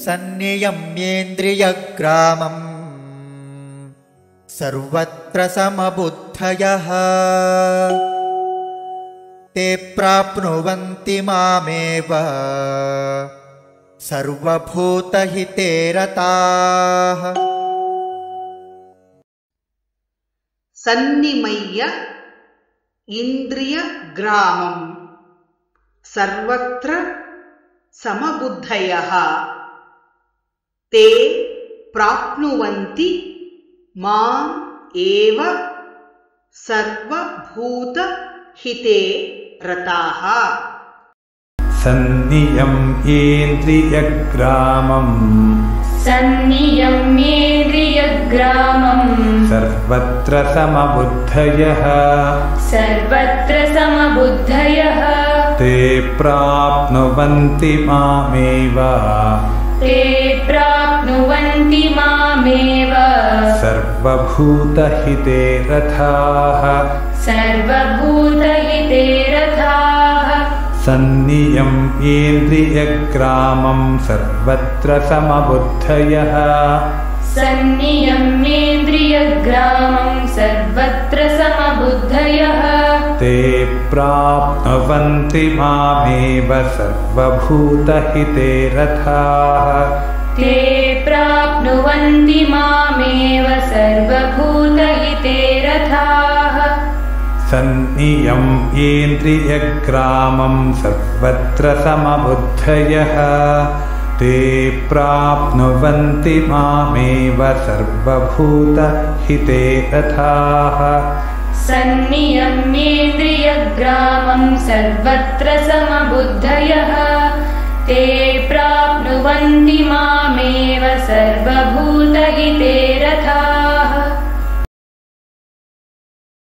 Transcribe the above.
सन्नियम्येन्द्रियग्रामम् सर्वत्र समबुद्धयः ते प्राप्नुवन्ति मामेव सर्वभूतहिते रताः। सन्निमय्य इन्द्रियग्रामम् सर्वत्र समबुद्धयः ते प्राप्नुवन्ति माम् एव सर्वभूतहिते रताः। सन्नियम्येन्द्रियग्रामम् सर्वत्र समबुद्धयः ते प्राप्नुवन्ति मामेव सर्वभूतहिते रताः। सन्नियम्येन्द्रियग्रामम् सर्वत्र समबुद्धयः ते प्राप्नुवन्ति मामेव सर्वभूतहिते रताः। सन्नियम्येन्द्रियग्रामम् सर्वत्र समबुद्धयः ते प्राप्नुवन्ति मामेव सर्वभूतहिते रताः। सन्नियम्येन्द्रियग्रामम् सर्वत्र समबुद्धयः ते प्राप्नुवन्ति मामेव सर्वभूतहिते रताः।